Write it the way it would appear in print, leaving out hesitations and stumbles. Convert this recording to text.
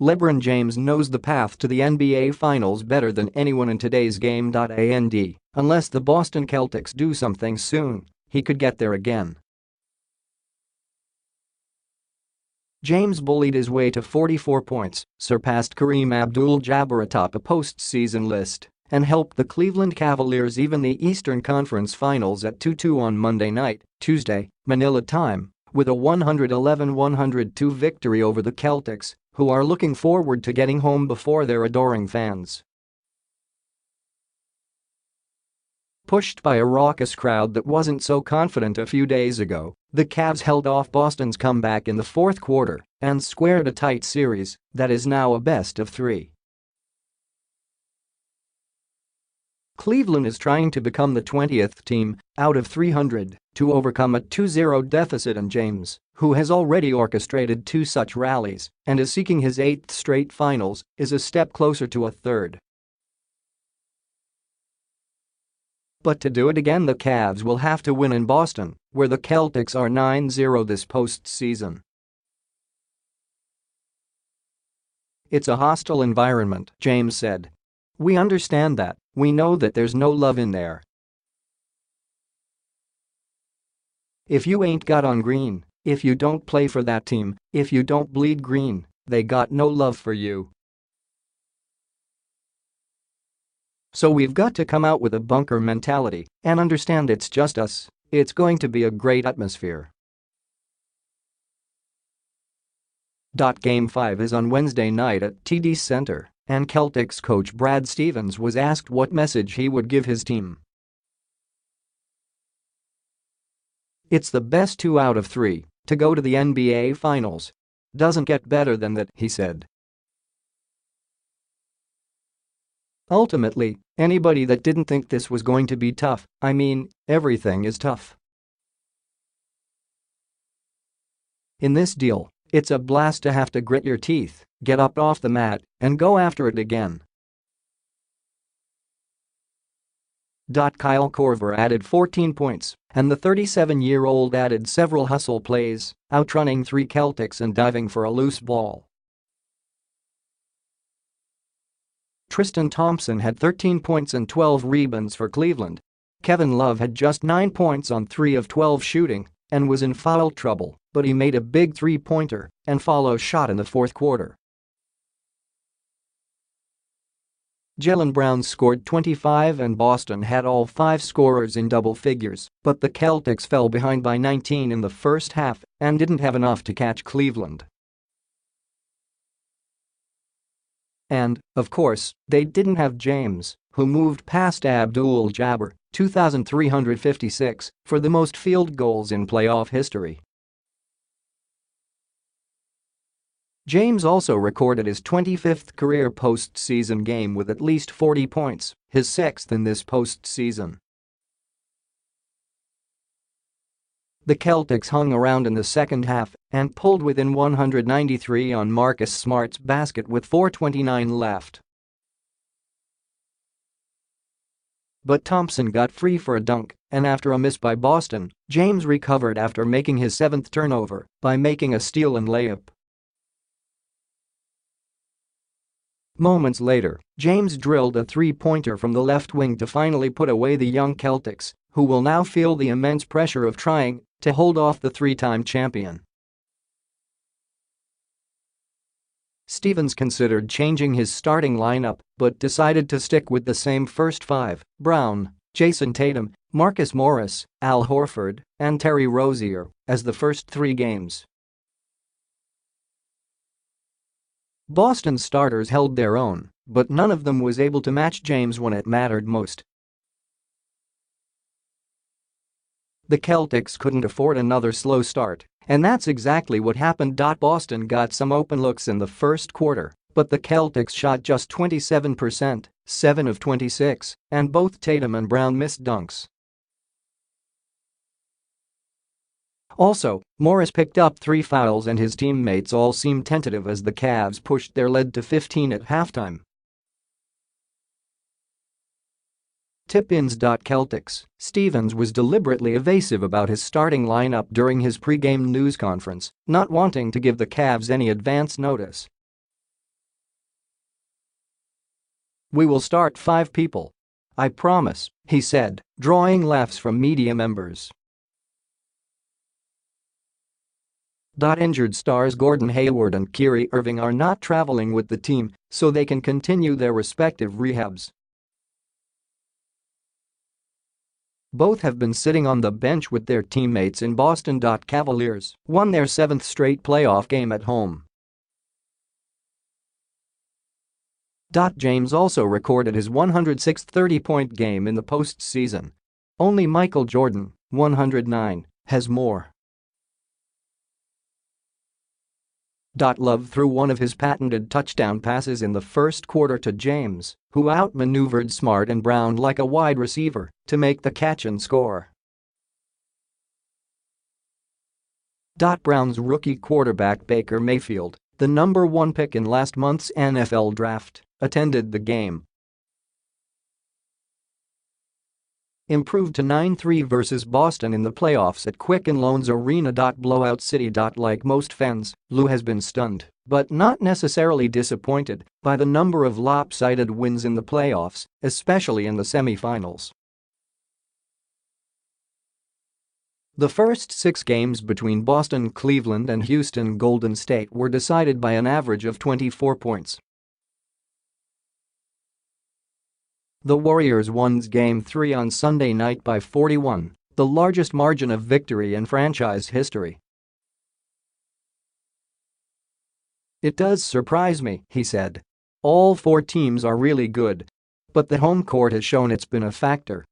LeBron James knows the path to the NBA Finals better than anyone in today's game. And unless the Boston Celtics do something soon, he could get there again. James bullied his way to 44 points, surpassed Kareem Abdul-Jabbar atop a postseason list, and helped the Cleveland Cavaliers even the Eastern Conference Finals at 2-2 on Monday night, Tuesday, Manila time, with a 111-102 victory over the Celtics, who are looking forward to getting home before their adoring fans. Pushed by a raucous crowd that wasn't so confident a few days ago, the Cavs held off Boston's comeback in the fourth quarter and squared a tight series that is now a best-of-3. Cleveland is trying to become the 20th team out of 300 to overcome a 2-0 deficit, and James, who has already orchestrated 2 such rallies and is seeking his 8th straight finals, is a step closer to a third. But to do it again, the Cavs will have to win in Boston, where the Celtics are 9-0 this postseason. "It's a hostile environment," James said. "We understand that. We know that there's no love in there. If you ain't got on green, if you don't play for that team, if you don't bleed green, they got no love for you. So we've got to come out with a bunker mentality and understand it's just us. It's going to be a great atmosphere." Game 5 is on Wednesday night at TD Center, and Celtics coach Brad Stevens was asked what message he would give his team. "It's the best 2 out of 3 to go to the NBA Finals. Doesn't get better than that," he said. "Ultimately, anybody that didn't think this was going to be tough, I mean, everything is tough. In this deal, it's a blast to have to grit your teeth, get up off the mat, and go after it again." Kyle Korver added 14 points, and the 37-year-old added several hustle plays, outrunning 3 Celtics and diving for a loose ball. Tristan Thompson had 13 points and 12 rebounds for Cleveland. Kevin Love had just 9 points on 3 of 12 shooting and was in foul trouble, but he made a big three-pointer and follow shot in the fourth quarter. Jaylen Brown scored 25 and Boston had all 5 scorers in double figures, but the Celtics fell behind by 19 in the first half and didn't have enough to catch Cleveland. And, of course, they didn't have James, who moved past Abdul-Jabbar, 2,356, for the most field goals in playoff history. James also recorded his 25th career postseason game with at least 40 points, his 6th in this postseason. The Celtics hung around in the second half and pulled within 193 on Marcus Smart's basket with 4:29 left. But Thompson got free for a dunk, and after a miss by Boston, James recovered after making his 7th turnover by making a steal and layup. Moments later, James drilled a three-pointer from the left wing to finally put away the young Celtics, who will now feel the immense pressure of trying to hold off the 3-time champion. Stevens considered changing his starting lineup but decided to stick with the same first 5: Brown, Jason Tatum, Marcus Morris, Al Horford, and Terry Rozier as the first 3 games. Boston's starters held their own, but none of them was able to match James when it mattered most. The Celtics couldn't afford another slow start, and that's exactly what happened. Boston got some open looks in the first quarter, but the Celtics shot just 27%, 7 of 26, and both Tatum and Brown missed dunks. Also, Morris picked up 3 fouls and his teammates all seemed tentative as the Cavs pushed their lead to 15 at halftime. Tip-ins. Celtics. Stevens was deliberately evasive about his starting lineup during his pre-game news conference, not wanting to give the Cavs any advance notice. "We will start 5 people. I promise," he said, drawing laughs from media members. Injured stars Gordon Hayward and Kyrie Irving are not traveling with the team so they can continue their respective rehabs. Both have been sitting on the bench with their teammates in Boston. Cavaliers won their 7th straight playoff game at home. James also recorded his 106th 30-point game in the postseason. Only Michael Jordan, 109, has more. Love threw one of his patented touchdown passes in the first quarter to James, who outmaneuvered Smart and Brown like a wide receiver to make the catch and score. Brown's rookie quarterback Baker Mayfield, the number 1 pick in last month's NFL draft, attended the game. Improved to 9-3 versus Boston in the playoffs at Quicken Loans Arena. Blowout City. Like most fans, Lou has been stunned, but not necessarily disappointed, by the number of lopsided wins in the playoffs, especially in the semifinals. The first 6 games between Boston, Cleveland and Houston Golden State were decided by an average of 24 points. The Warriors won Game 3 on Sunday night by 41, the largest margin of victory in franchise history. "It does surprise me," he said. "All 4 teams are really good. But the home court has shown it's been a factor."